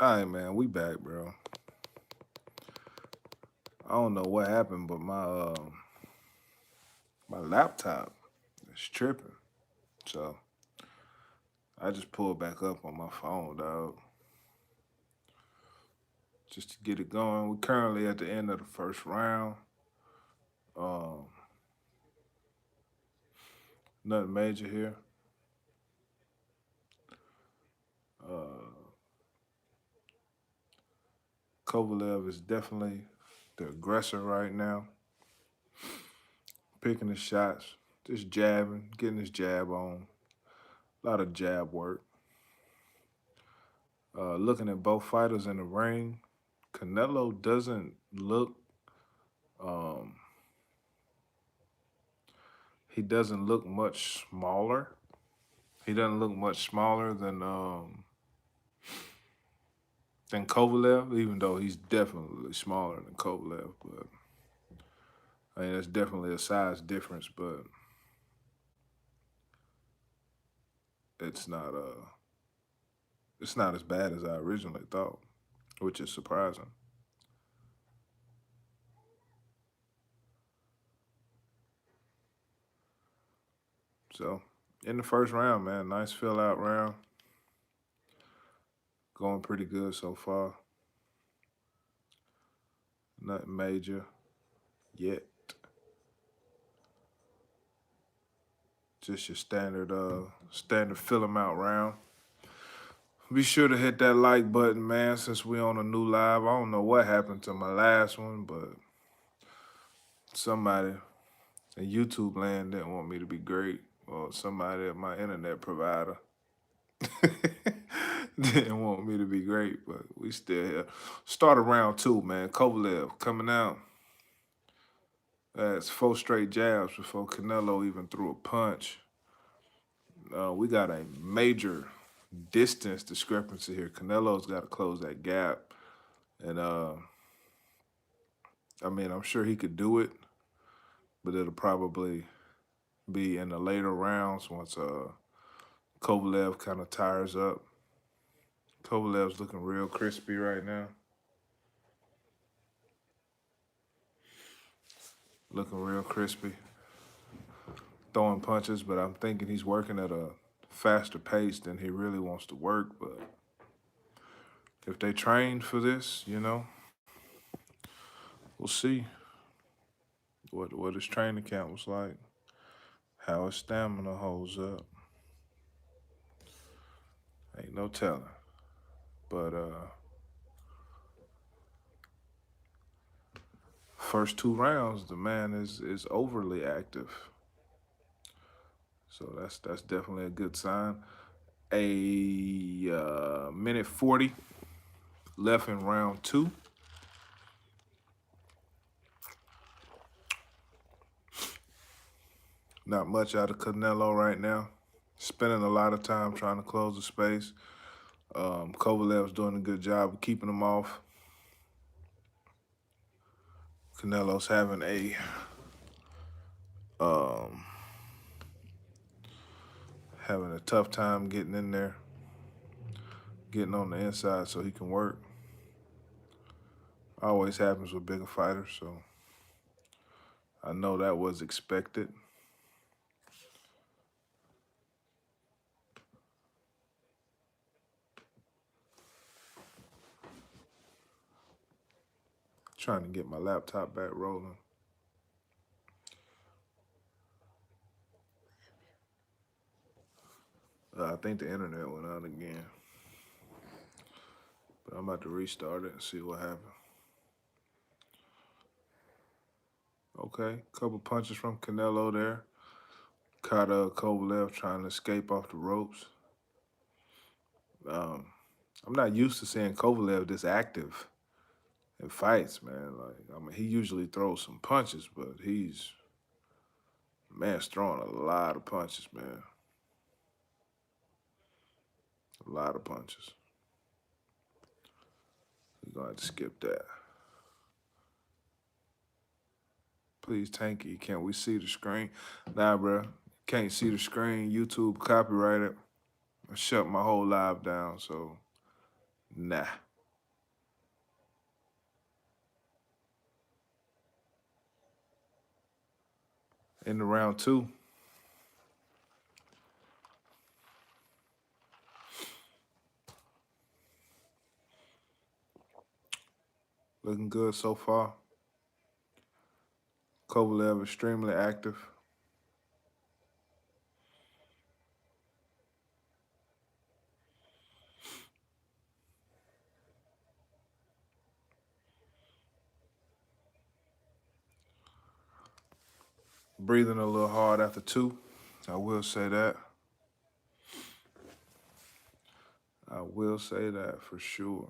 All right, man, we back, bro. I don't know what happened, but my laptop is tripping. So I just pulled back up on my phone, dog, just to get it going. We're currently at the end of the first round. Um, Nothing major here. Uh, Kovalev is definitely the aggressor right now, picking his shots, just jabbing, getting his jab on. A lot of jab work. Looking at both fighters in the ring, Canelo doesn't look um, he doesn't look much smaller. He doesn't look much smaller than Kovalev, even though he's definitely smaller than Kovalev. But I mean, that's definitely a size difference, but it's not uh it's not as bad as I originally thought, which is surprising. So in the first round, man, nice fill out round, going pretty good so far. Nothing major yet. Just your standard fill 'em out round. Be sure to hit that like button, man, since we on a new live. I don't know what happened to my last one, but somebody in YouTube land didn't want me to be great, or somebody at my internet provider didn't want me to be great, but we still here. Start round two, man. Kovalev coming out. That's four straight jabs before Canelo even threw a punch. We got a major distance discrepancy here. Canelo's got to close that gap. And I mean, I'm sure he could do it, but it'll probably be in the later rounds once Kovalev kind of tires up. Kovalev's looking real crispy right now. Looking real crispy. Throwing punches, but I'm thinking he's working at a faster pace than he really wants to work. But if they trained for this, we'll see what his training camp was like, how his stamina holds up. Ain't no telling. But first two rounds, the man is overly active. So that's definitely a good sign. A minute 40 left in round two. Not much out of Canelo right now. Spending a lot of time trying to close the space. Kovalev's doing a good job of keeping him off. Canelo's um, having a tough time getting in there, getting on the inside so he can work. Always happens with bigger fighters, so I know that was expected. Trying to get my laptop back rolling. I think the internet went out again. But I'm about to restart it and see what happened. Okay, couple punches from Canelo there. Caught Kovalev trying to escape off the ropes. Um, I'm not used to seeing Kovalev this active in fights, man. Like, I mean, he usually throws some punches, but man's throwing a lot of punches, man. A lot of punches. We're gonna have to skip that. Please, Tanky, can't we see the screen? Nah, bro. Can't see the screen. YouTube copyrighted. I shut my whole live down, so nah. in the round 2. Looking good so far. Kovalev extremely active. Breathing a little hard after 2. I will say that. I will say that for sure.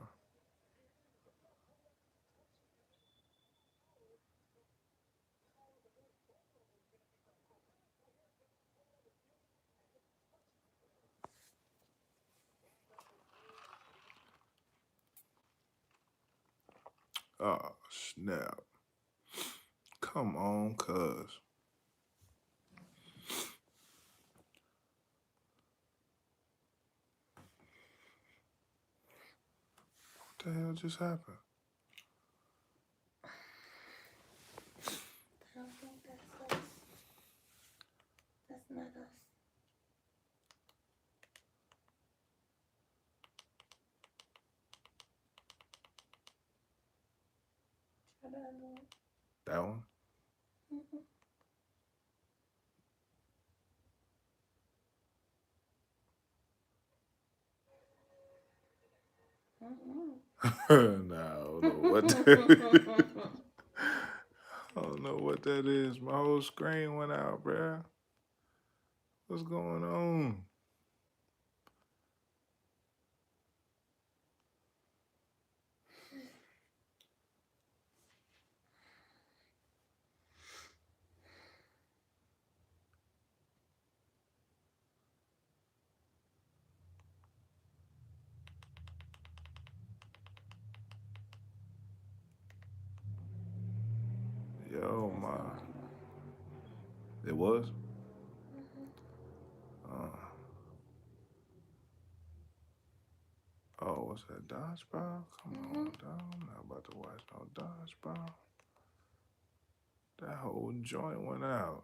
Oh, snap. Come on, cuz. What the hell just happened? I don't think that's us. That's not us. Try the other one. That one? Nah, I don't know what that I don't know what that is. My whole screen went out, bruh. What's going on? Yo, my. It was? Oh, what's that? Dodgeball? Come on, dog. I'm not about to watch no dodgeball. That whole joint went out.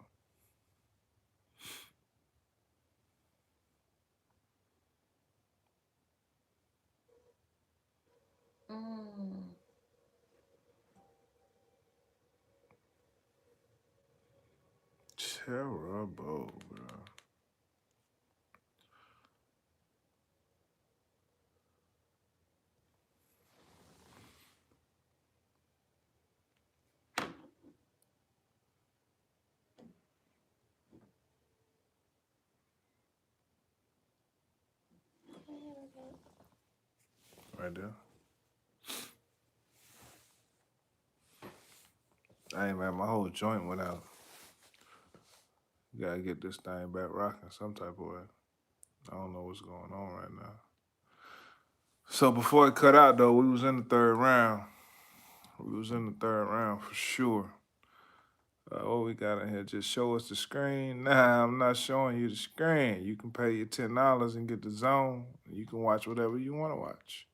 Terrible, bro. Right there. Hey, man, my whole joint went out. You gotta get this thing back rocking some type of way. I don't know what's going on right now. So before it cut out, though, we was in the 3rd round. We was in the 3rd round for sure. What we got in here? Just show us the screen. Nah, I'm not showing you the screen. You can pay your $10 and get the zone. You can watch whatever you want to watch.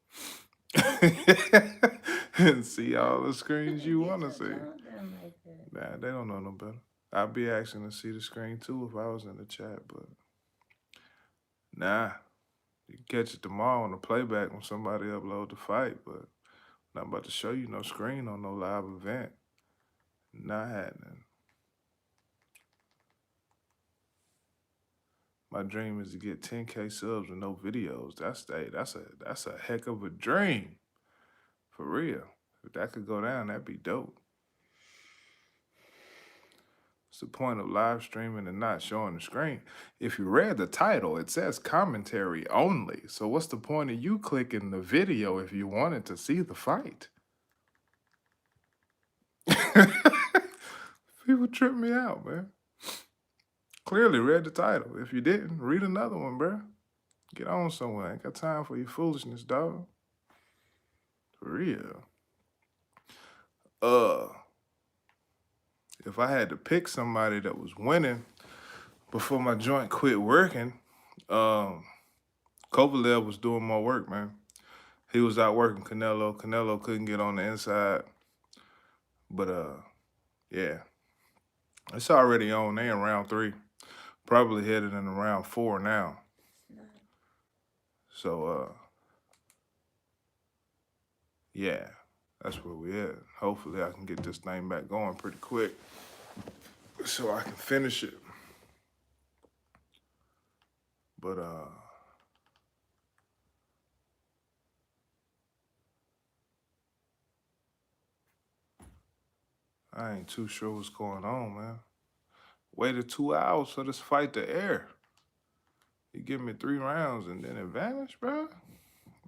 And see all the screens you want to see. Nah, they don't know no better. I'd be asking to see the screen too if I was in the chat, but nah. You can catch it tomorrow on the playback when somebody upload the fight, but I'm not about to show you no screen on no live event. Not happening. My dream is to get 10K subs with no videos. That's a heck of a dream. For real. If that could go down, that'd be dope. What's the point of live streaming and not showing the screen? If you read the title, it says commentary only. So what's the point of you clicking the video if you wanted to see the fight? People trip me out, man. Clearly read the title. If you didn't, read another one, bro. Get on somewhere. Ain't got time for your foolishness, dog. For real. If I had to pick somebody that was winning before my joint quit working, Kovalev was doing more work, man. He was out working Canelo. Canelo couldn't get on the inside. But, yeah. It's already on. They in round 3. Probably headed in round 4 now. So yeah, that's where we at. Hopefully I can get this thing back going pretty quick so I can finish it. But I ain't too sure what's going on, man. Waited 2 hours for this fight to air. You give me 3 rounds and then it vanished, bro?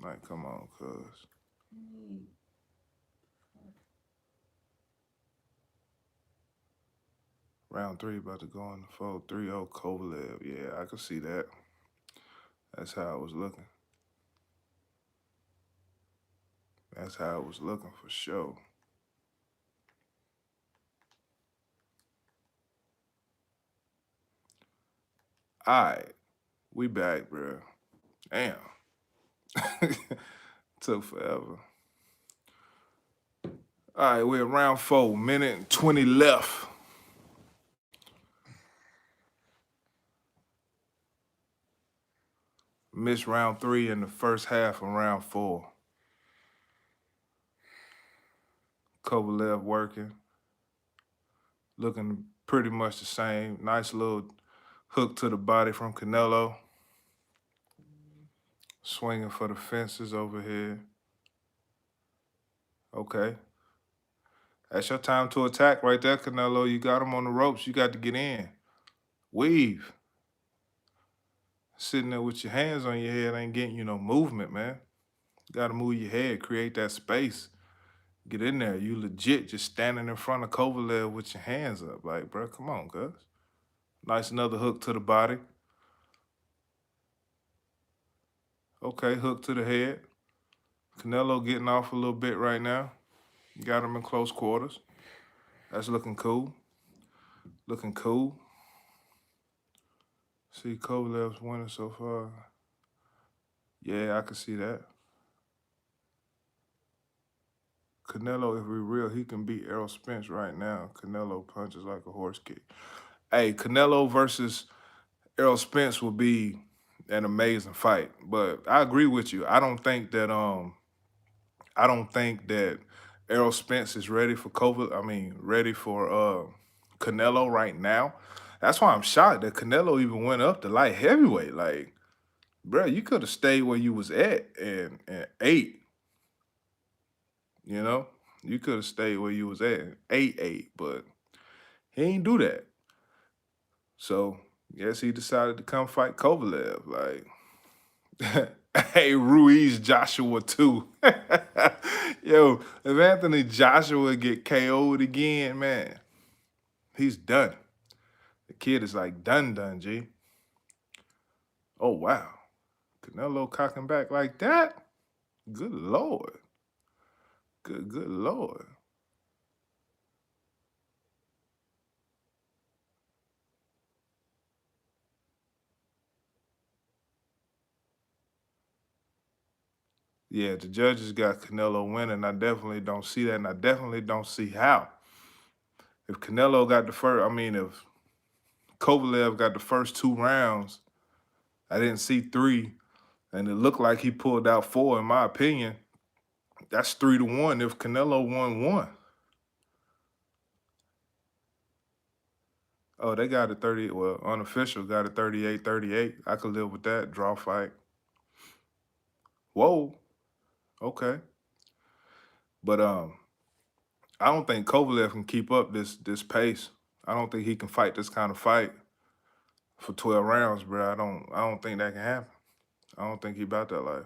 Like, come on, cuz. Round 3 about to go in the fold. 3-0 Kovalev. Yeah, I can see that. That's how it was looking. That's how it was looking for sure. All right, we back, bro. Damn. Took forever. All right, we're at round 4, minute and 20 left. Missed round 3 in the first half of round 4. Kovalev working. Looking pretty much the same. Nice little hook to the body from Canelo. Swinging for the fences over here. Okay. That's your time to attack right there, Canelo. You got him on the ropes. You got to get in. Weave. Sitting there with your hands on your head ain't getting you no movement, man. You got to move your head, create that space. Get in there. You legit just standing in front of Kovalev with your hands up. Like, bro, come on, cuz. Nice another hook to the body. Okay, hook to the head. Canelo getting off a little bit right now. Got him in close quarters. That's looking cool. Looking cool. See, Kovalev's winning so far. Yeah, I can see that. Canelo, if we're real, he can beat Errol Spence right now. Canelo punches like a horse kick. Hey, Canelo versus Errol Spence will be an amazing fight. But I agree with you. I don't think that Errol Spence is ready for ready for Canelo right now. That's why I'm shocked that Canelo even went up to light heavyweight. Like, bro, you could have stayed where you was at and ate. You know, you could have stayed where you was at and ate, but he ain't do that. So guess he decided to come fight Kovalev. Like, hey, Ruiz Joshua too. Yo, if Anthony Joshua get KO'd again, man, he's done. The kid is like done, G. Oh, wow. Canelo cocking back like that? Good Lord. Good Lord. Yeah, the judges got Canelo winning. I definitely don't see that, and I definitely don't see how. If Canelo got the first, if Kovalev got the first 2 rounds, I didn't see 3, and it looked like he pulled out 4, in my opinion. That's 3-1 if Canelo won 1. Oh, they got a 30, well, unofficial got a 38-38. I could live with that, draw fight. Whoa, okay. But I don't think Kovalev can keep up this pace. I don't think he can fight this kind of fight for 12 rounds, bro. I don't think that can happen. I don't think he about that life.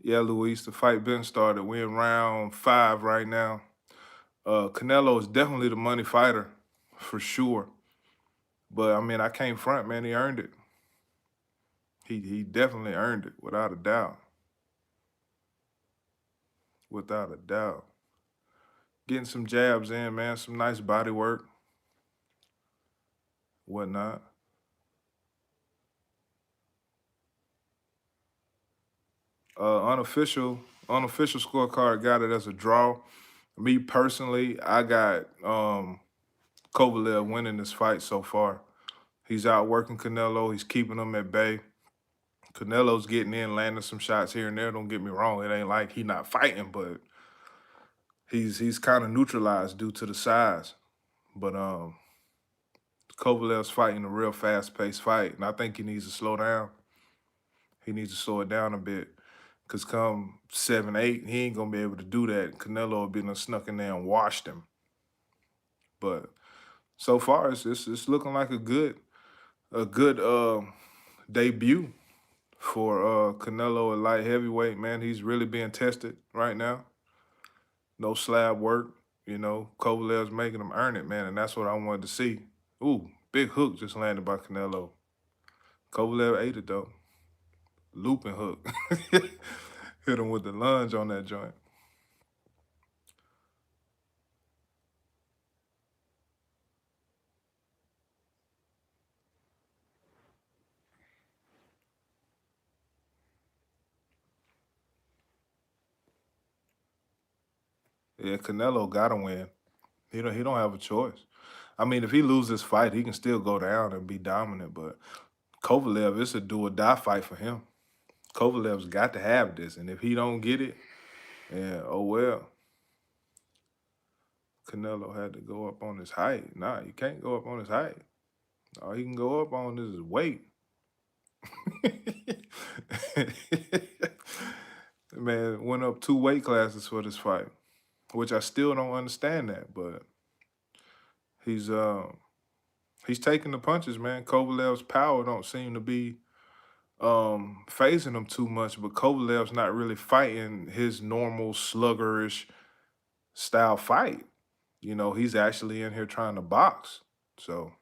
Yeah, Luis, the fight been started. We're in round 5 right now. Canelo is definitely the money fighter, for sure. But I can't front, man. He earned it. He definitely earned it, without a doubt. Without a doubt. Getting some jabs in, man. Some nice body work. Whatnot. Unofficial Unofficial scorecard got it as a draw. Me personally, I got Kovalev winning this fight so far. He's outworking Canelo. He's keeping him at bay. Canelo's getting in, landing some shots here and there. Don't get me wrong. It ain't like he not fighting, but he's kind of neutralized due to the size. But Kovalev's fighting a real fast-paced fight, and I think he needs to slow down. He needs to slow it down a bit. Because come 7-8, he ain't going to be able to do that. Canelo will be snuck in there and washed him. But so far, it's looking like a good debut for Canelo at light heavyweight, man. He's really being tested right now. No slab work. You know, Kovalev's making him earn it, man, and that's what I wanted to see. Ooh, big hook just landed by Canelo. Kovalev ate it, though. Looping hook. Hit him with the lunge on that joint. Yeah, Canelo got to win. He don't have a choice. I mean, if he loses this fight, he can still go down and be dominant, but Kovalev, it's a do or die fight for him. Kovalev's got to have this, and if he don't get it, yeah, oh well. Canelo had to go up on his height. Nah, you can't go up on his height. All he can go up on is his weight. Man went up 2 weight classes for this fight, which I still don't understand that, but he's taking the punches, man. Kovalev's power don't seem to be phasing him too much, but Kovalev's not really fighting his normal sluggerish style fight. You know, he's actually in here trying to box. So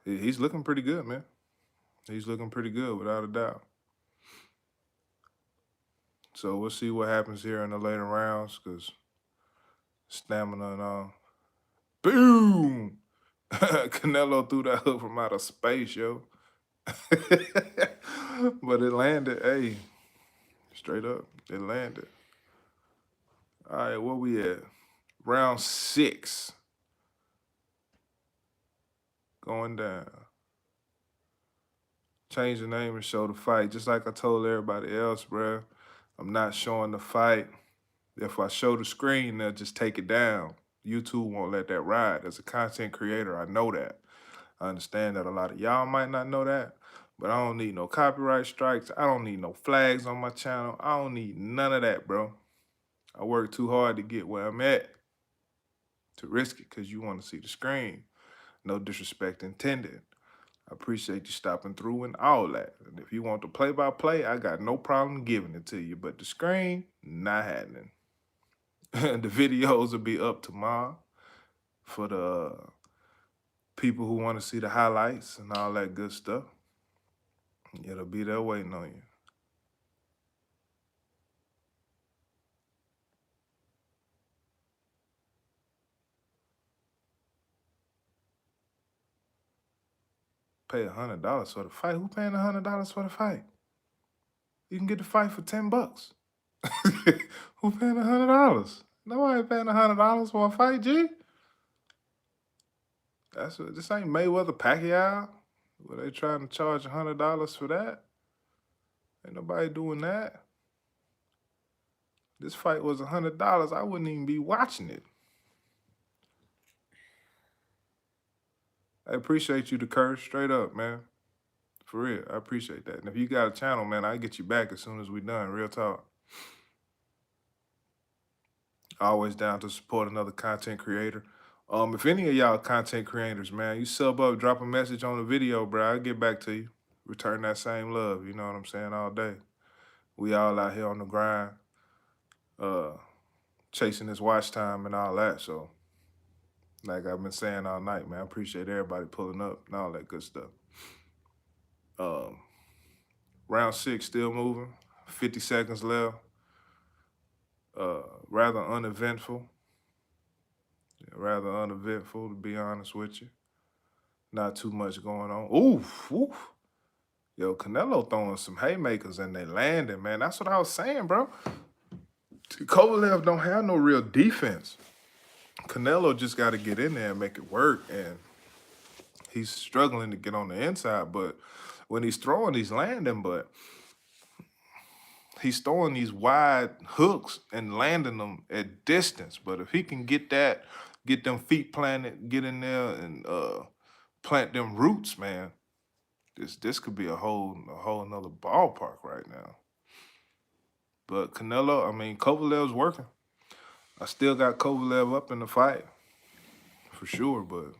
he's looking pretty good, man. He's looking pretty good without a doubt. So we'll see what happens here in the later rounds, because stamina and all. Boom! Canelo threw that hook from outer space, yo. But it landed, hey, straight up, it landed. All right, where we at? Round 6. Going down. Change the name and show the fight. Just like I told everybody else, bruh. I'm not showing the fight. If I show the screen, they'll just take it down. YouTube won't let that ride. As a content creator, I know that. I understand that a lot of y'all might not know that, but I don't need no copyright strikes. I don't need no flags on my channel. I don't need none of that, bro. I work too hard to get where I'm at, to risk it because you want to see the screen. No disrespect intended. I appreciate you stopping through and all that. And if you want the play-by-play, I got no problem giving it to you. But the screen, not happening. The videos will be up tomorrow for the people who want to see the highlights and all that good stuff. It'll be there waiting on you. Pay $100 for the fight. Who paying $100 for the fight? You can get the fight for $10. Who paying $100? Nobody paying $100 for a fight, G. This ain't Mayweather Pacquiao. Were they trying to charge $100 for that? Ain't nobody doing that. This fight was $100. I wouldn't even be watching it. I appreciate you to curse straight up, man. For real, I appreciate that. And if you got a channel, man, I'll get you back as soon as we done. Real talk. Always down to support another content creator. If any of y'all content creators, man, you sub up, drop a message on the video, bro. I'll get back to you. Return that same love, you know what I'm saying, all day. We all out here on the grind, chasing this watch time and all that. So, like I've been saying all night, man, I appreciate everybody pulling up and all that good stuff. Round 6 still moving. 50 seconds left. Rather uneventful. Rather uneventful, to be honest with you. Not too much going on. Oof, oof. Yo, Canelo throwing some haymakers and they landing, man. That's what I was saying, bro. Kovalev don't have no real defense. Canelo just got to get in there and make it work, and he's struggling to get on the inside. But when he's throwing, he's landing. But he's throwing these wide hooks and landing them at distance. But if he can get them feet planted, get in there and plant them roots, man, this could be a whole another ballpark right now. But Kovalev's working. I still got Kovalev up in the fight for sure, but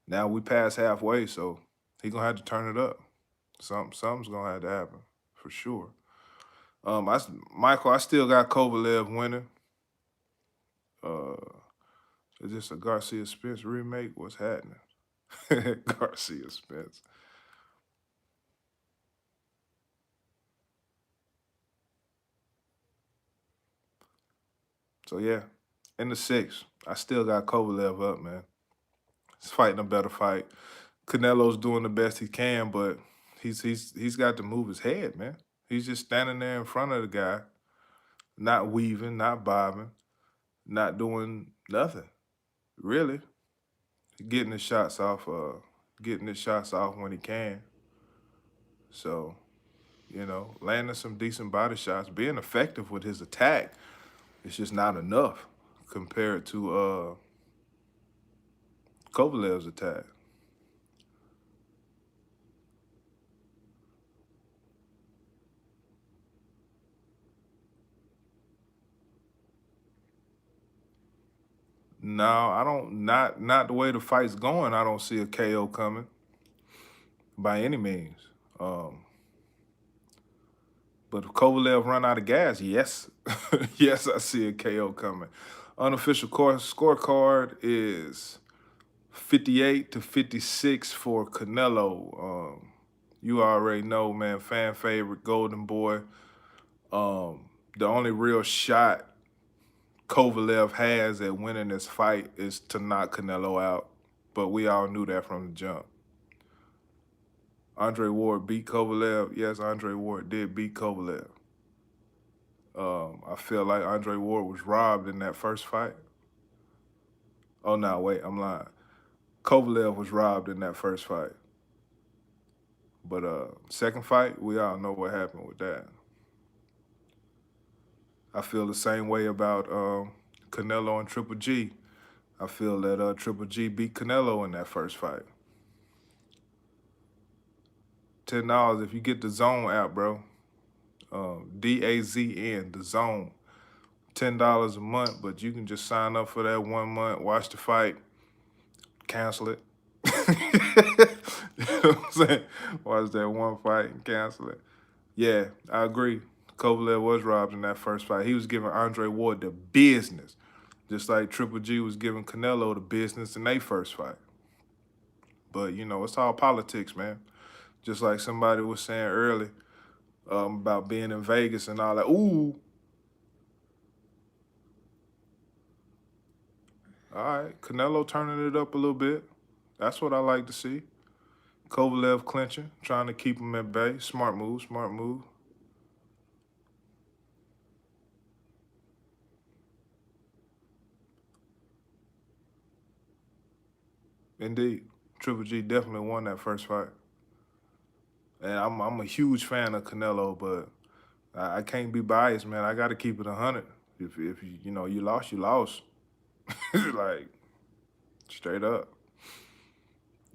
now we past halfway, so he gonna have to turn it up. Something's gonna have to happen for sure. Michael, I still got Kovalev winning. Is this a Garcia Spence remake? What's happening? Garcia Spence. So yeah, in the 6th, I still got Kovalev up, man. He's fighting a better fight. Canelo's doing the best he can, but he's got to move his head, man. He's just standing there in front of the guy, not weaving, not bobbing, not doing nothing, really. Getting his shots off when he can. So, landing some decent body shots, being effective with his attack, it's just not enough compared to Kovalev's attack. No, I don't. Not the way the fight's going. I don't see a KO coming by any means. But if Kovalev run out of gas, yes, yes, I see a KO coming. Unofficial scorecard is 58-56 for Canelo. You already know, man. Fan favorite, Golden Boy. The only real shot Kovalev has at winning this fight is to knock Canelo out, but we all knew that from the jump. Andre Ward beat Kovalev. Yes, Andre Ward did beat Kovalev. I feel like Andre Ward was robbed in that first fight. Oh, no, wait, I'm lying. Kovalev was robbed in that first fight. But second fight, we all know what happened with that. I feel the same way about Canelo and Triple G. I feel that Triple G beat Canelo in that first fight. $10 if you get the Zone app, bro. DAZN, the Zone. $10 a month, but you can just sign up for that 1 month, watch the fight, cancel it. You know what I'm saying? Watch that one fight and cancel it. Yeah, I agree. Kovalev was robbed in that first fight. He was giving Andre Ward the business, just like Triple G was giving Canelo the business in their first fight. But, it's all politics, man. Just like somebody was saying earlier about being in Vegas and all that. Ooh. All right, Canelo turning it up a little bit. That's what I like to see. Kovalev clinching, trying to keep him at bay. Smart move, smart move. Indeed. Triple G definitely won that first fight. And I'm a huge fan of Canelo, but I can't be biased, man. I got to keep it 100. If you lost, you lost. Like, straight up.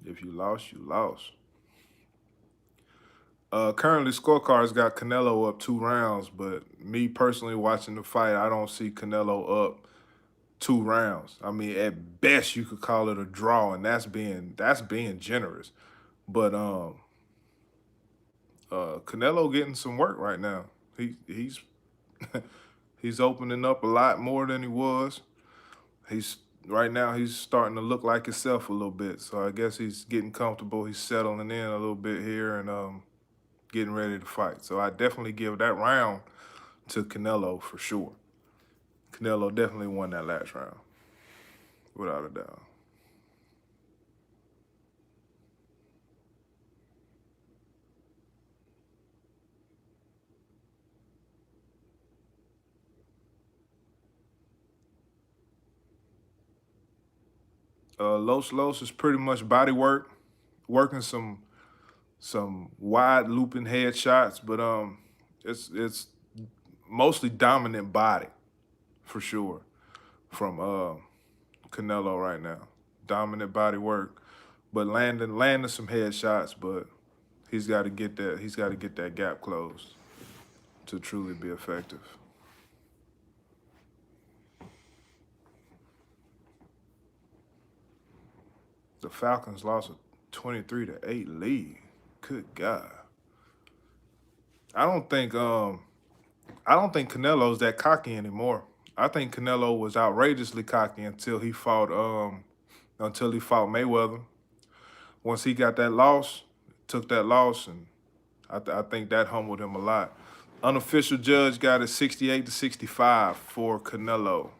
If you lost, you lost. Currently, scorecards got Canelo up 2 rounds, but me personally watching the fight, I don't see Canelo up 2 rounds. I mean, at best, you could call it a draw, and that's being generous. But Canelo getting some work right now. He's he's opening up a lot more than he was. Right now he's starting to look like himself a little bit. So I guess he's getting comfortable. He's settling in a little bit here and getting ready to fight. So I definitely give that round to Canelo for sure. Canelo definitely won that last round, without a doubt. Los is pretty much body work, working some wide looping head shots, but it's mostly dominant body for sure from Canelo right now. Dominant body work, but landing some head shots, but he's got to get that gap closed to truly be effective. The Falcons lost a 23-8 lead. Good God. I don't think I don't think Canelo's that cocky anymore. I think Canelo was outrageously cocky until he fought Mayweather. Once he got that loss, took that loss, and I think that humbled him a lot. Unofficial judge got it 68-65 for Canelo,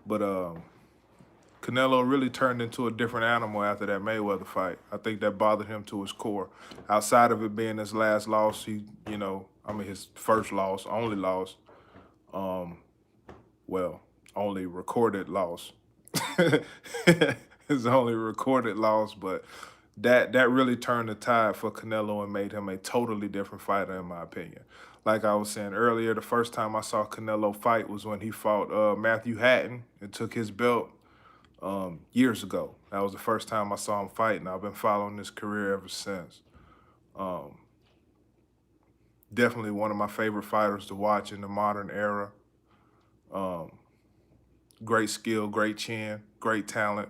but Canelo really turned into a different animal after that Mayweather fight. I think that bothered him to his core. Outside of it being his last loss, his first loss, only loss. Um, well, only recorded loss. His only recorded loss, but that really turned the tide for Canelo and made him a totally different fighter, in my opinion. Like I was saying earlier, the first time I saw Canelo fight was when he fought Matthew Hatton and took his belt years ago. That was the first time I saw him fight, and I've been following his career ever since. Um, Definitely one of my favorite fighters to watch in the modern era. Um, Great skill, great chin, great talent.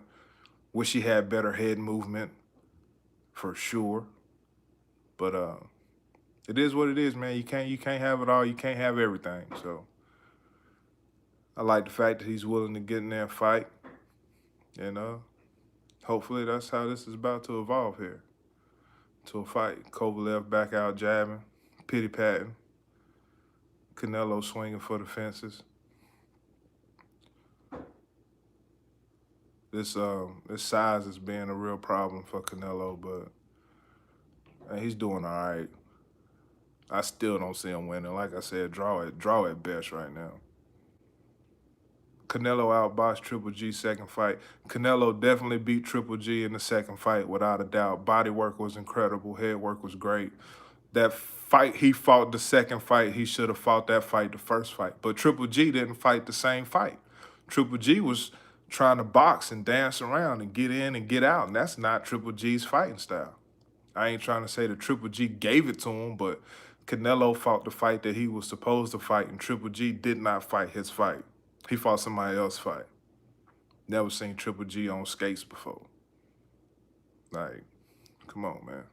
Wish he had better head movement for sure. But it is what it is, man. You can't have it all. You can't have everything. So I like the fact that he's willing to get in there and fight. And hopefully that's how this is about to evolve here. To a fight. Kovalev back out jabbing, pity patting. Canelo swinging for the fences. This size is being a real problem for Canelo, but he's doing all right. I still don't see him winning. Like I said, draw at best right now. Canelo outboxed Triple G second fight. Canelo definitely beat Triple G in the second fight without a doubt. Body work was incredible. Head work was great. That fight he fought the second fight, he should have fought that fight the first fight. But Triple G didn't fight the same fight. Triple G was trying to box and dance around and get in and get out, and that's not Triple G's fighting style. I ain't trying to say that Triple G gave it to him, but Canelo fought the fight that he was supposed to fight, and Triple G did not fight his fight. He fought somebody else's fight. Never seen Triple G on skates before. Like, come on, man.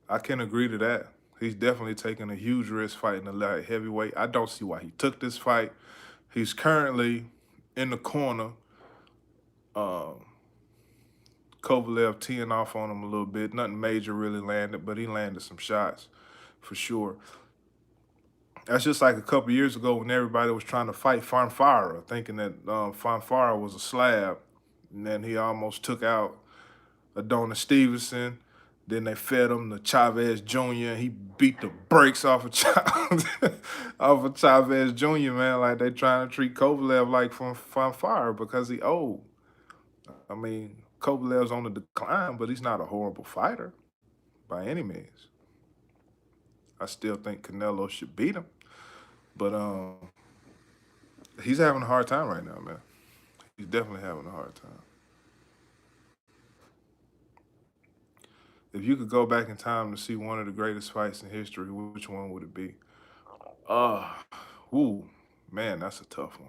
I can agree to that. He's definitely taking a huge risk fighting a light heavyweight. I don't see why he took this fight. He's currently in the corner. Kovalev teeing off on him a little bit. Nothing major really landed, but he landed some shots for sure. That's just like a couple years ago when everybody was trying to fight Fanfara, thinking that Fanfara was a slab. And then he almost took out Adonis Stevenson. Then they fed him to Chavez Jr. He beat the brakes off of off of Chavez Jr., man. Like they trying to treat Kovalev like from Fanfara because he old. I mean, Kovalev's on the decline, but he's not a horrible fighter by any means. I still think Canelo should beat him, but he's having a hard time right now, man. He's definitely having a hard time. If you could go back in time to see one of the greatest fights in history, which one would it be? Uh, ooh, man, that's a tough one.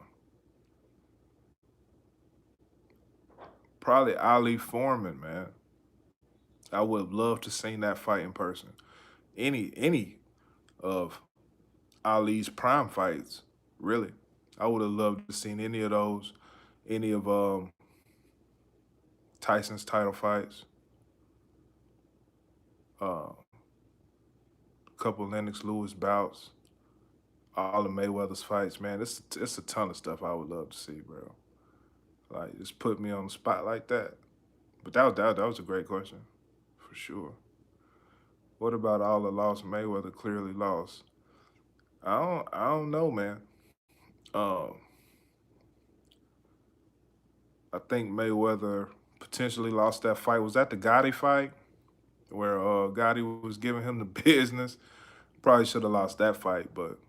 Probably Ali Foreman, man. I would have loved to seen that fight in person. Any of Ali's prime fights, really. I would have loved to seen any of those, any of Tyson's title fights, a couple Lennox Lewis bouts, all of Mayweather's fights, man. It's a ton of stuff I would love to see, bro. Like just put me on the spot like that. But that was a great question, for sure. What about all the lost Mayweather clearly lost? I don't know, man. Um, I think Mayweather potentially lost that fight. Was that the Gotti fight where Gotti was giving him the business? Probably should have lost that fight, but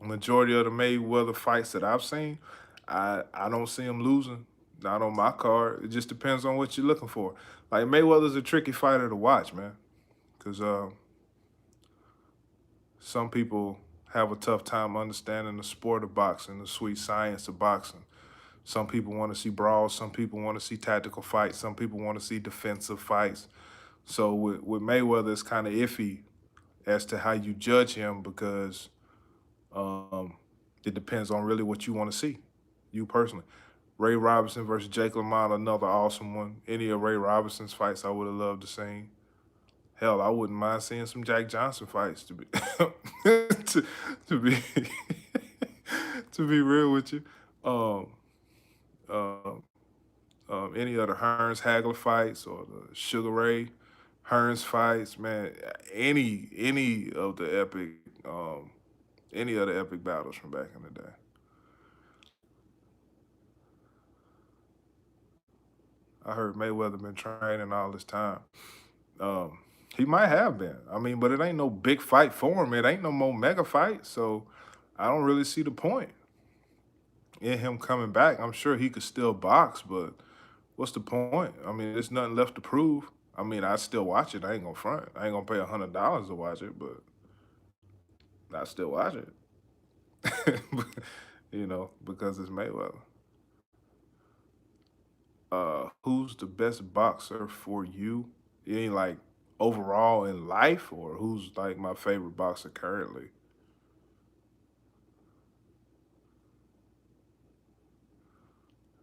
majority of the Mayweather fights that I've seen, I don't see him losing. Not on my card. It just depends on what you're looking for. Like Mayweather's a tricky fighter to watch, man, because some people have a tough time understanding the sport of boxing, the sweet science of boxing. Some people want to see brawls. Some people want to see tactical fights. Some people want to see defensive fights. So with Mayweather, it's kind of iffy as to how you judge him because um, it depends on really what you want to see, you personally. Ray Robinson versus Jake LaMotta, another awesome one. Any of Ray Robinson's fights, I would have loved to see. Hell, I wouldn't mind seeing some Jack Johnson fights to be to be to be real with you. Um, um, any of the Hearns Hagler fights or the Sugar Ray Hearns fights, man. Any of the epic any of the epic battles from back in the day. I heard Mayweather been training all this time. Um, he might have been. I mean, but it ain't no big fight for him. It ain't no more mega fight. So I don't really see the point in him coming back. I'm sure he could still box, but what's the point? I mean, there's nothing left to prove. I mean, I still watch it. I ain't gonna front. I ain't gonna pay $100 to watch it, but I still watch it. Because it's Mayweather. Who's the best boxer for you? You ain't like overall in life, or who's like my favorite boxer currently?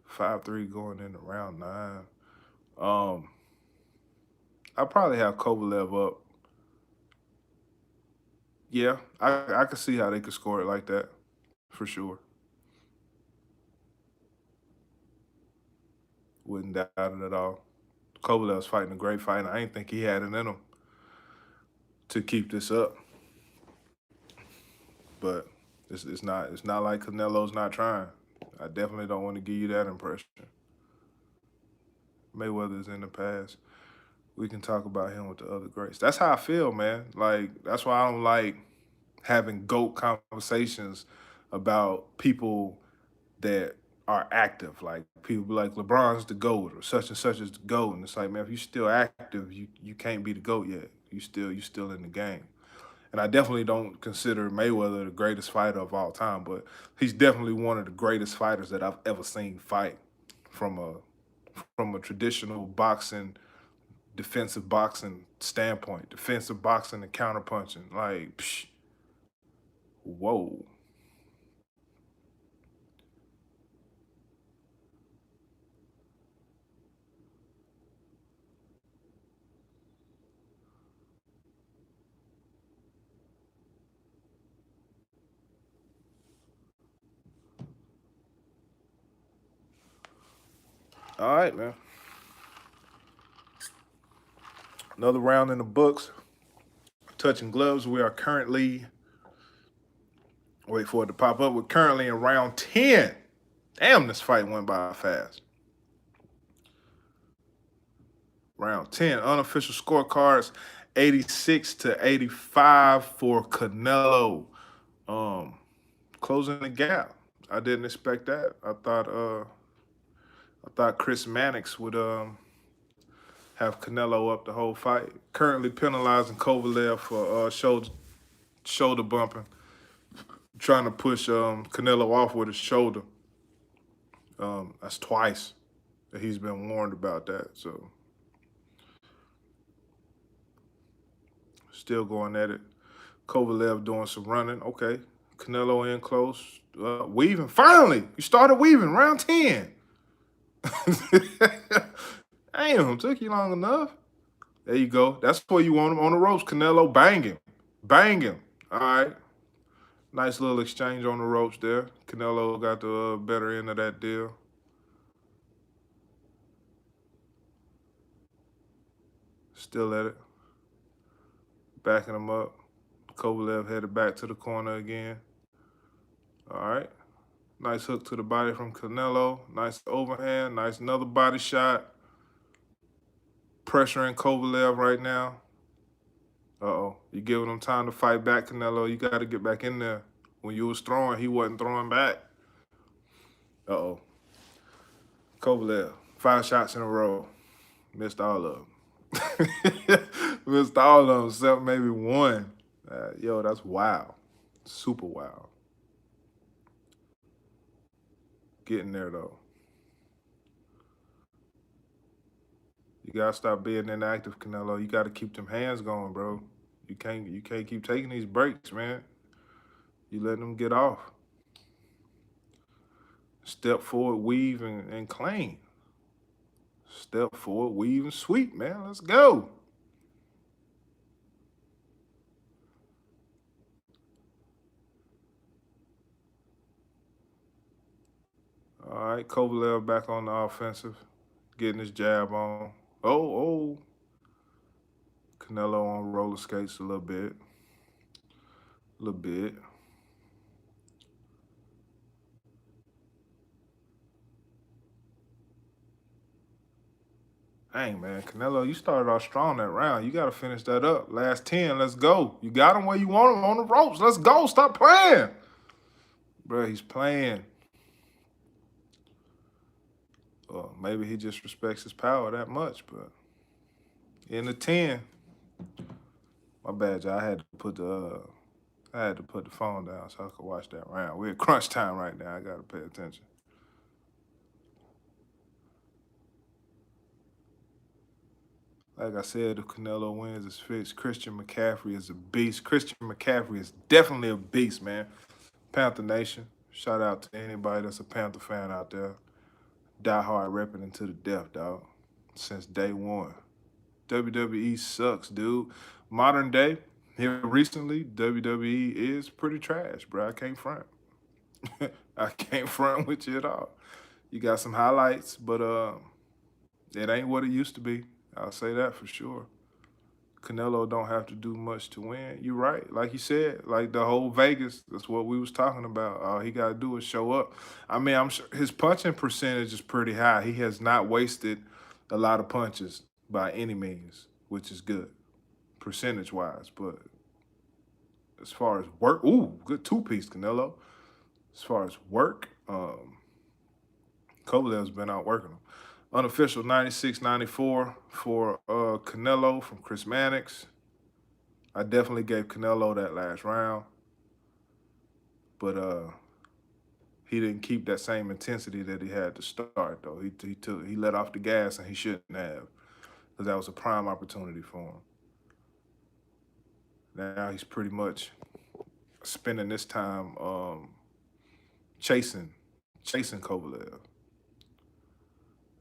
5'3" going into round nine. Um, I probably have Kovalev up. Yeah, I could see how they could score it like that, for sure. Wouldn't doubt it at all. Kovalev's fighting a great fight, and I didn't think he had it in him to keep this up. But it's not like Canelo's not trying. I definitely don't want to give you that impression. Mayweather's in the past. We can talk about him with the other greats. That's how I feel, man. Like that's why I don't like having GOAT conversations about people that are active. Like people be like LeBron's the GOAT or such and such is the GOAT. And it's like, man, if you're still active, you can't be the GOAT yet. You still in the game. And I definitely don't consider Mayweather the greatest fighter of all time, but he's definitely one of the greatest fighters that I've ever seen fight from a traditional boxing, defensive boxing standpoint, defensive boxing and counterpunching. Like, psh, whoa. All right, man. Another round in the books. Touching gloves. We are currently, wait for it to pop up. We're currently in round 10. Damn, this fight went by fast. Round 10. Unofficial scorecards 86-85 for Canelo. Um, Closing the gap. I didn't expect that. I thought Chris Mannix would have Canelo up the whole fight. Currently penalizing Kovalev for shoulder bumping, trying to push Canelo off with his shoulder. That's twice that he's been warned about that. So still going at it. Kovalev doing some running. Okay. Canelo in close. Weaving. Finally, you started weaving. Round 10. Damn, took you long enough. There you go. That's where you want him on the ropes. Canelo, bang him. Bang him. All right. Nice little exchange on the ropes there. Canelo got the better end of that deal. Still at it. Backing him up. Kovalev headed back to the corner again. All right. Nice hook to the body from Canelo. Nice overhand. Nice another body shot. Pressuring Kovalev right now. Uh-oh. You giving him time to fight back, Canelo. You got to get back in there. When you was throwing, he wasn't throwing back. Uh-oh. Kovalev, 5 shots in a row. Missed all of them. Missed all of them, except maybe one. Yo, that's wild. Super wild. Getting there, though. You got to stop being inactive, Canelo. You got to keep them hands going, bro. You can't keep taking these breaks, man. You letting them get off. Step forward, weave, and clean. Step forward, weave, and sweep, man. Let's go. All right, Kovalev back on the offensive, getting his jab on. Oh. Canelo on roller skates a little bit. Dang, man. Canelo, you started off strong that round. You got to finish that up. Last 10, let's go. You got him where you want him on the ropes. Let's go. Stop playing. Bro, he's playing. Well, maybe he just respects his power that much, but in the 10, my bad, y'all. I had to put the phone down so I could watch that round. We're at crunch time right now. I got to pay attention. Like I said, if Canelo wins, it's fixed. Christian McCaffrey is a beast. Christian McCaffrey is definitely a beast, man. Panther Nation, shout out to anybody that's a Panther fan out there. Die hard repping into the death, dog. Since day one. WWE sucks, dude. Modern day, here recently, WWE is pretty trash, bro. I can't front. I can't front with you at all. You got some highlights, but it ain't what it used to be. I'll say that for sure. Canelo don't have to do much to win. You're right. Like you said, like the whole Vegas, that's what we was talking about. All he got to do is show up. I mean, I'm sure his punching percentage is pretty high. He has not wasted a lot of punches by any means, which is good, percentage-wise. But as far as work, ooh, good two-piece, Canelo. As far as work, Kovalev's been out working him. Unofficial 96-94 for Canelo from Chris Mannix. I definitely gave Canelo that last round, but he didn't keep that same intensity that he had to start. Though he let off the gas and he shouldn't have, because that was a prime opportunity for him. Now he's pretty much spending this time chasing Kovalev.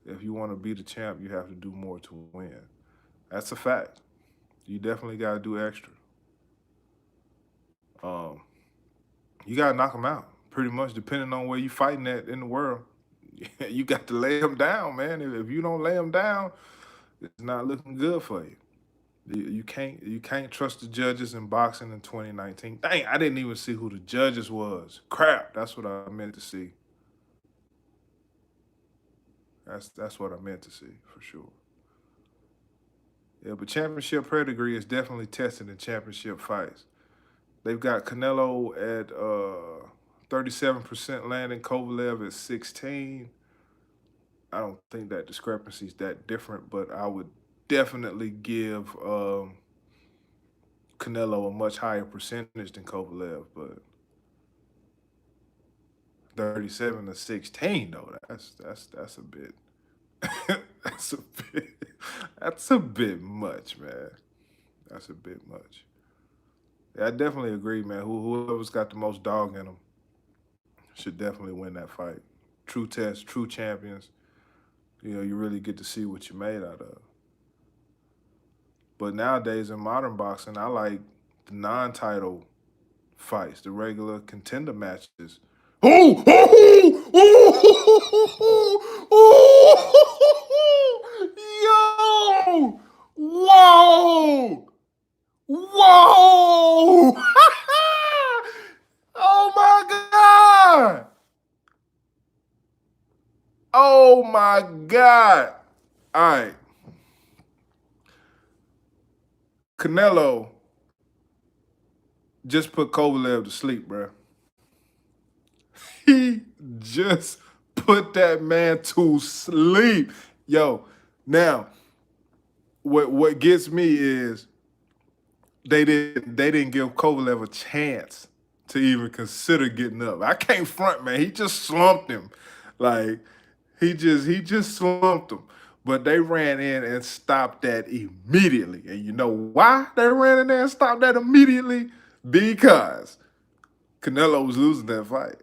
If you want to be the champ, you have to do more to win. That's a fact. You definitely got to do extra. You got to knock him out, pretty much, depending on where you fighting at in the world. You got to lay him down, man. If you don't lay him down, it's not looking good for you. You can't trust the judges in boxing in 2019. Dang, I didn't even see who the judges was. Crap, that's what I meant to see. That's what I meant to see, for sure. Yeah, but championship pedigree is definitely tested in championship fights. They've got Canelo at 37% landing, Kovalev at 16. I don't think that discrepancy is that different, but I would definitely give Canelo a much higher percentage than Kovalev, but 37 to 16 though, that's a bit that's a bit much, man. That's a bit much. Yeah, I definitely agree, man. Whoever's got the most dog in them should definitely win that fight. True test, true champions. You know, you really get to see what you're made out of. But nowadays in modern boxing, I like the non-title fights, the regular contender matches. Oh! Yo! Whoa! Whoa! God. All right. Canelo just put Kovalev to sleep, bro. He just put that man to sleep. Yo, now what gets me is they didn't give Kovalev a chance to even consider getting up. I can't front, man. He just slumped him. Like he just slumped him. But they ran in and stopped that immediately. And you know why they ran in there and stopped that immediately? Because Canelo was losing that fight.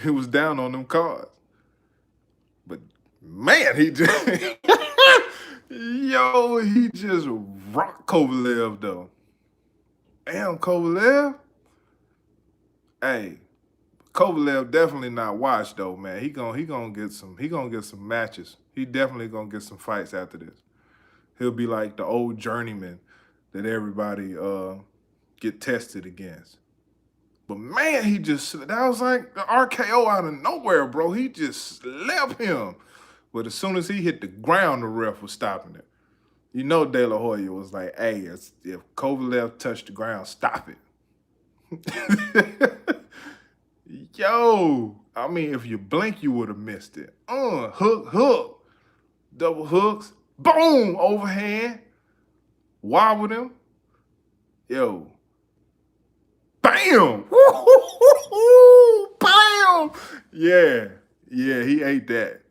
He was down on them cards. But man, he just yo, he just rocked Kovalev though. Damn, Kovalev. Hey, Kovalev definitely not washed though, man. He gonna get some matches. He definitely gonna get some fights after this. He'll be like the old journeyman that everybody get tested against. But man, that was like the RKO out of nowhere, bro. He just slapped him. But as soon as he hit the ground, the ref was stopping it. You know De La Hoya was like, hey, if Kovalev touched the ground, stop it. Yo, I mean, if you blink, you would have missed it. Hook. Double hooks. Boom, overhand. Wobbled him. Yo. Bam! Bam! Yeah, he ate that.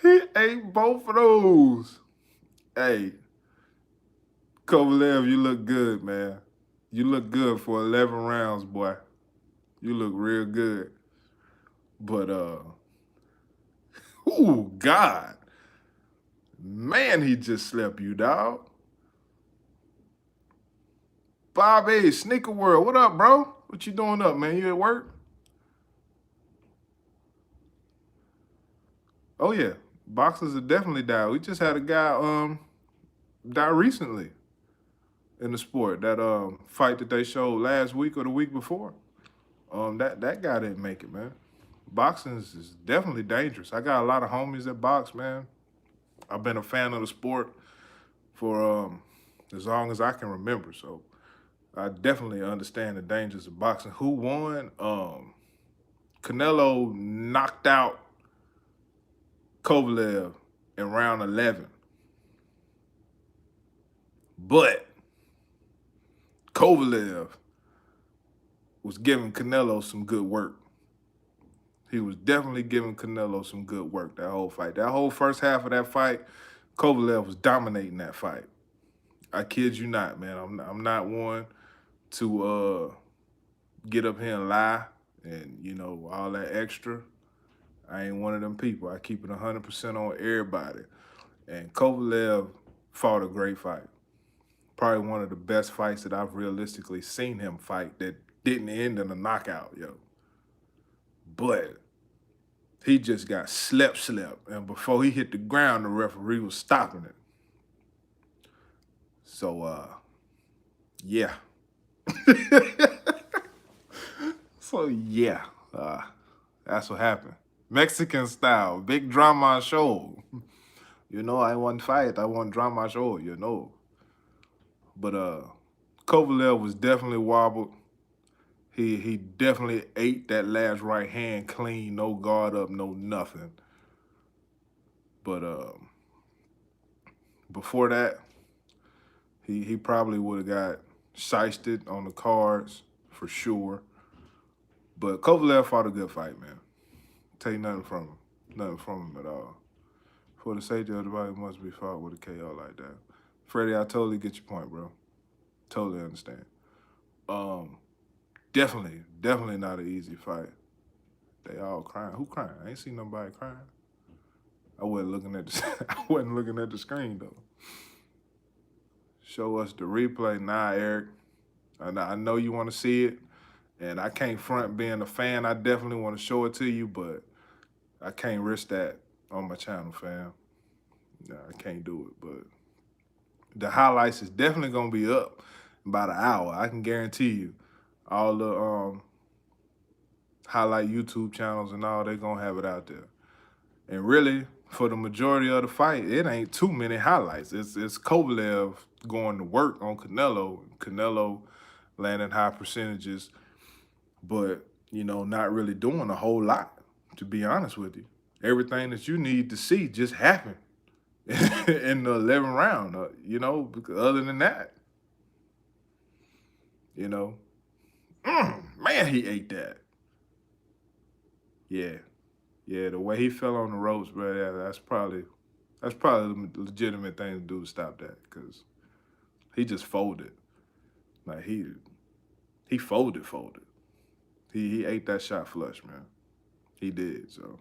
He ate both of those. Hey, Kovalev, you look good, man. You look good for 11 rounds, boy. You look real good. But, ooh, God. Man, he just slept you, dog. Bobby, Sneaker World, what up, bro? What you doing up, man? You at work? Oh, yeah. Boxers have definitely died. We just had a guy die recently in the sport. That fight that they showed last week or the week before. That guy didn't make it, man. Boxing is definitely dangerous. I got a lot of homies that box, man. I've been a fan of the sport for as long as I can remember. So I definitely understand the dangers of boxing. Who won? Canelo knocked out Kovalev in round 11. But Kovalev was giving Canelo some good work. He was definitely giving Canelo some good work that whole fight. That whole first half of that fight, Kovalev was dominating that fight. I kid you not, man. I'm not one to get up here and lie and, you know, all that extra. I ain't one of them people. I keep it 100% on everybody. And Kovalev fought a great fight. Probably one of the best fights that I've realistically seen him fight that didn't end in a knockout, yo. But he just got slept. And before he hit the ground, the referee was stopping it. So, yeah. So, that's what happened. Mexican style, big drama show. You know, I want fight, I want drama show, you know. But Kovalev was definitely wobbled. He definitely ate that last right hand clean, no guard up, no nothing. But before that, he probably would have got shysted on the cards for sure. But Kovalev fought a good fight, man. Tell you nothing from him. Nothing from him at all. For the safety of the body must be fought with a KO like that. Freddie, I totally get your point, bro. Totally understand. Definitely not an easy fight. They all crying. Who crying? I ain't seen nobody crying. I wasn't looking at the screen though. Show us the replay. Nah, Eric. I know you want to see it, and I can't front being a fan. I definitely want to show it to you, but I can't risk that on my channel, fam. Nah, I can't do it. But the highlights is definitely gonna be up in about an hour. I can guarantee you. All the highlight YouTube channels and all, they're gonna have it out there. And really, for the majority of the fight, it ain't too many highlights. It's Kovalev going to work on Canelo. Canelo landing high percentages, but not really doing a whole lot, to be honest with you. Everything that you need to see just happened in the 11th round, because other than that, man, he ate that. Yeah. Yeah, the way he fell on the ropes, bro, that's probably the legitimate thing to do to stop that, because he just folded. Like he folded. He ate that shot flush, man. He did, so.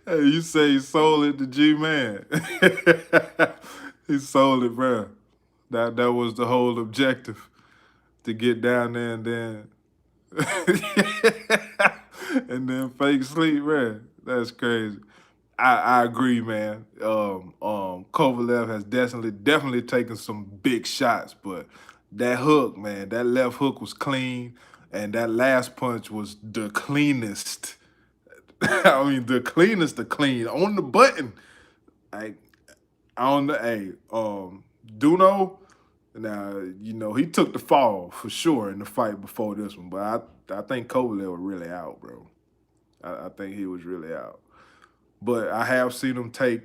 Hey, you say he sold it to G-Man. He sold it, bro. That was the whole objective, to get down there and then fake sleep, man. That's crazy. I agree, man. Kovalev has definitely taken some big shots, but that hook, man, that left hook was clean, and that last punch was the cleanest. I mean, the cleanest of clean on the button. Like, on the Duno. Now, he took the fall for sure in the fight before this one, but I think Kovalev was really out, bro. I think he was really out. But I have seen him take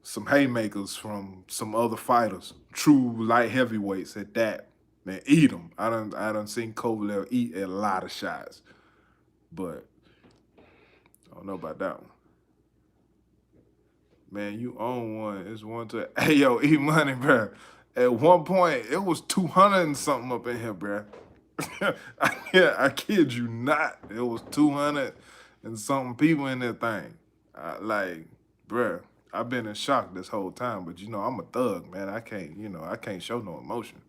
some haymakers from some other fighters, true light heavyweights at that. Man, eat them. I done seen Kovalev eat a lot of shots, but I don't know about that one. Man, you own one. It's one to hey yo, eat money, bro. At one point, it was 200 and something up in here, bro. I kid you not. It was 200 and something people in that thing. Like, bruh, I've been in shock this whole time, but I'm a thug, man. I can't show no emotion.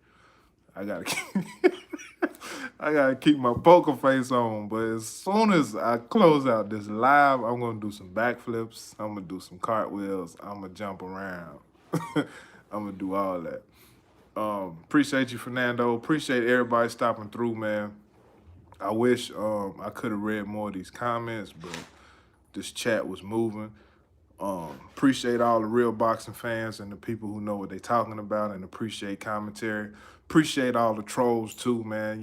I gotta I gotta keep my poker face on. But as soon as I close out this live, I'm gonna do some backflips. I'm gonna do some cartwheels. I'm gonna jump around. I'm gonna do all that. Appreciate you, Fernando. Appreciate everybody stopping through, man. I wish I could have read more of these comments, but this chat was moving. Appreciate all the real boxing fans and the people who know what they're talking about, and appreciate commentary. Appreciate all the trolls too, man.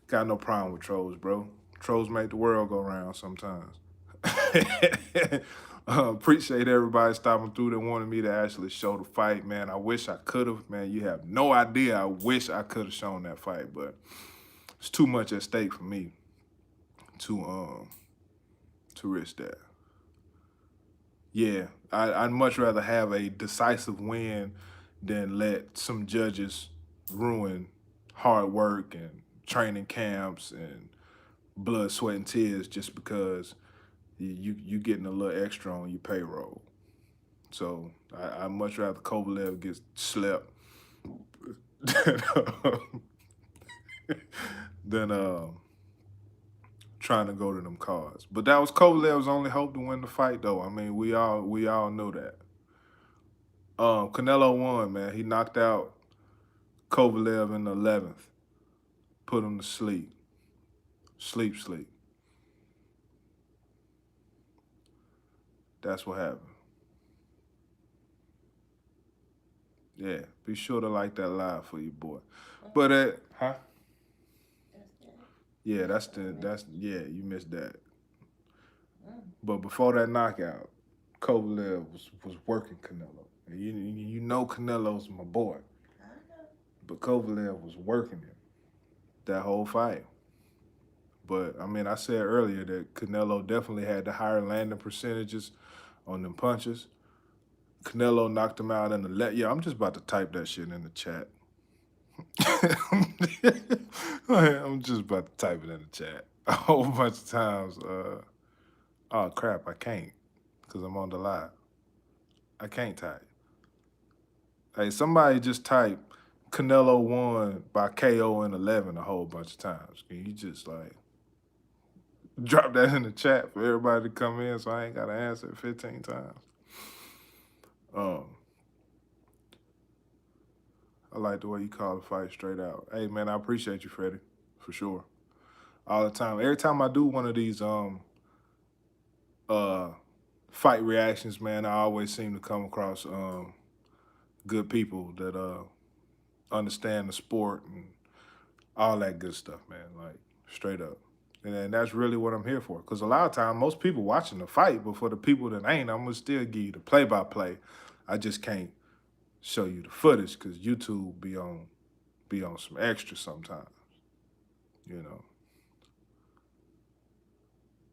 Got no problem with trolls, bro. Trolls make the world go round sometimes. Appreciate everybody stopping through that wanted me to actually show the fight, man. I wish I could have, man. You have no idea. I wish I could have shown that fight, but it's too much at stake for me to risk that. Yeah, I'd much rather have a decisive win than let some judges ruin hard work and training camps and blood, sweat, and tears just because you getting a little extra on your payroll. So I'd much rather Kovalev gets slept than trying to go to them cards. But that was Kovalev's only hope to win the fight, though. I mean, we all know that. Canelo won, man. He knocked out Kovalev in the 11th. Put him to sleep. Sleep. That's what happened. Yeah, be sure to like that live for you, boy. But huh? Yeah, yeah, you missed that. But before that knockout, Kovalev was working Canelo. And you know Canelo's my boy. But Kovalev was working him that whole fight. But I mean, I said earlier that Canelo definitely had the higher landing percentages on them punches. Canelo knocked him out in the yeah, I'm just about to type that shit in the chat. I'm just about to type it in the chat a whole bunch of times. Oh crap, I can't because I'm on the live. I can't type. Hey, somebody just type Canelo won by KO in 11 a whole bunch of times. Can you just like drop that in the chat for everybody to come in so I ain't got to answer it 15 times? I like the way you call the fight straight out. Hey man, I appreciate you, Freddie, for sure. All the time. Every time I do one of these uh fight reactions, man, I always seem to come across good people that understand the sport and all that good stuff, man. Like straight up. And that's really what I'm here for. Because a lot of time, most people watching the fight, but for the people that ain't, I'm gonna still give you the play-by-play. I just can't show you the footage because YouTube be on some extra sometimes, you know.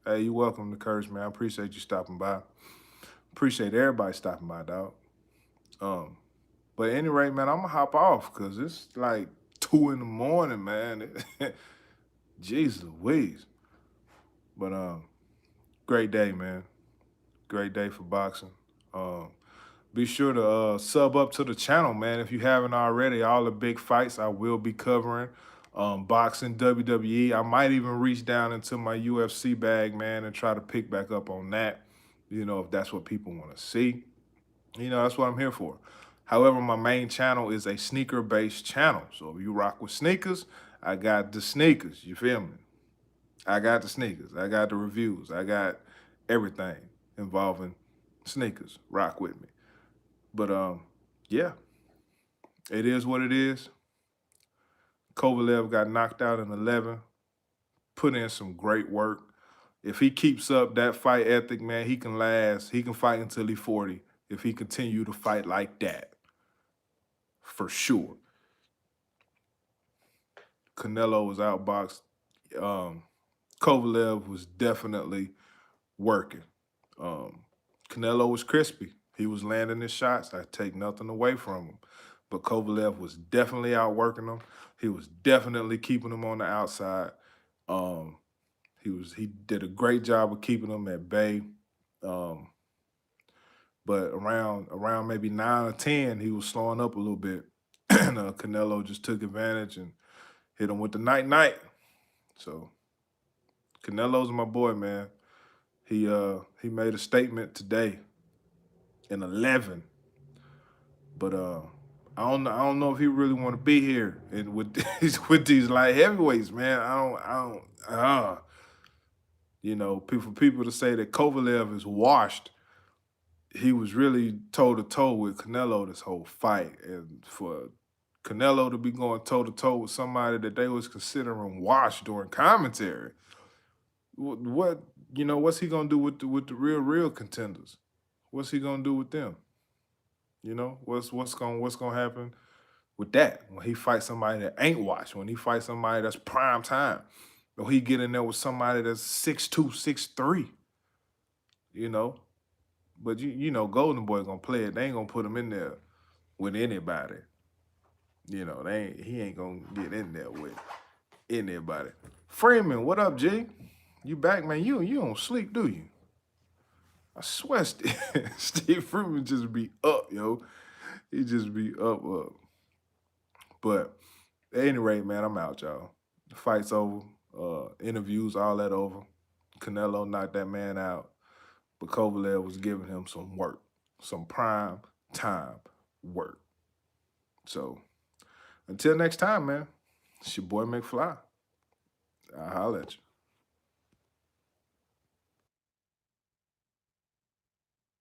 Hey, you welcome to Curse, man. I appreciate you stopping by. Appreciate everybody stopping by, dog. Um, but at any rate, man, I'm gonna hop off because it's like 2 in the morning, man. Jeez Louise. But great day, man. Great day for boxing. Be sure to sub up to the channel, man. If you haven't already, all the big fights I will be covering. Boxing, WWE. I might even reach down into my UFC bag, man, and try to pick back up on that. You know, if that's what people want to see. You know, that's what I'm here for. However, my main channel is a sneaker-based channel. So if you rock with sneakers, I got the sneakers. You feel me? I got the sneakers. I got the reviews. I got everything involving sneakers. Rock with me. But yeah, it is what it is. Kovalev got knocked out in 11. Put in some great work. If he keeps up that fight ethic, man, he can last. He can fight until he's 40 if he continue to fight like that. For sure. Canelo was outboxed. Kovalev was definitely working. Canelo was crispy. He was landing his shots. I take nothing away from him. But Kovalev was definitely outworking him. He was definitely keeping him on the outside. He did a great job of keeping him at bay. But around maybe 9 or 10, he was slowing up a little bit. And Canelo just took advantage and hit him with the night. So Canelo's my boy, man. He made a statement today in 11. But I don't know if he really want to be here and with these light heavyweights, man. You know, for people to say that Kovalev is washed, he was really toe to toe with Canelo this whole fight, and for Canelo to be going toe to toe with somebody that they was considering washed during commentary, what you know, what's he gonna do with the real contenders? What's he gonna do with them? You know, what's gonna happen with that when he fights somebody that ain't washed? When he fights somebody that's prime time, or he get in there with somebody that's 6'2", 6'3", you know. But you know, Golden Boy gonna play it. They ain't gonna put him in there with anybody. You know, he ain't gonna get in there with anybody. Freeman, what up, G? You back, man? You don't sleep, do you? I swear, Steve Freeman just be up, yo. He just be up. But at any rate, man, I'm out, y'all. The fight's over. Interviews, all that over. Canelo knocked that man out. But Kovalev was giving him some work. Some prime time work. So, until next time, man, it's your boy McFly. I'll holler at you.